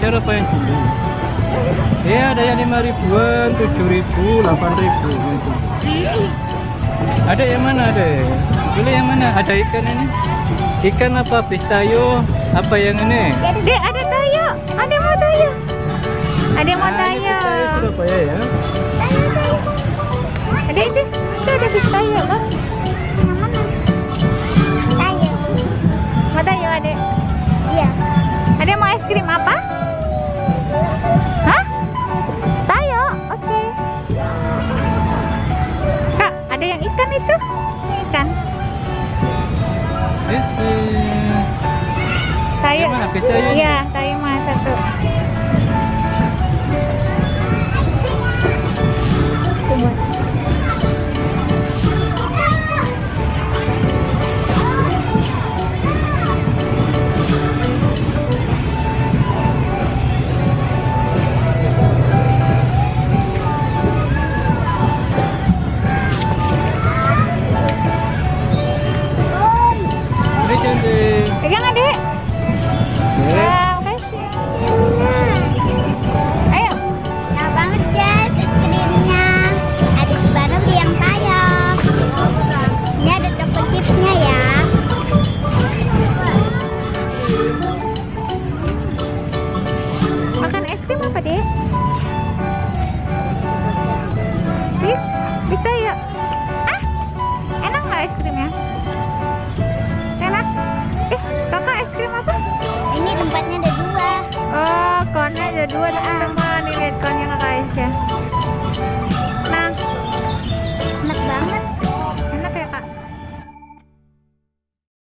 Acara apa yang dulu? Ya ada yang 5.000-an, 7.000, 8.000 gitu. Ada yang mana deh? Boleh yang mana? Ada ikan ini? Ikan apa? Fish tayo? Apa yang ini? Dek, ada tayo. Ada mau tayo. Ada mau tayo. Surabaya ya. Ada itu. Itu ada fish tayo kan? Yang mana? Tayo. Mau tayo ada? Iya. Ada mau es krim apa? Hah? Tayo. Oke. Kak, ada yang ikan itu? Ikan. Tayo. Mana fish tayo? Iya, tayo mah satu. Ini cantik. Pegang adek. Wow, kasih. Ayo. Nah banget guys, es krimnya. Ada di mana beli yang tayo. Ini ada choco chipsnya ya. Makan es krim apa deh? Bisa ya? Ah, enak nggak es krimnya? Enak? Kakak es krim apa? Ini tempatnya ada dua. Oh, konnya ada dua.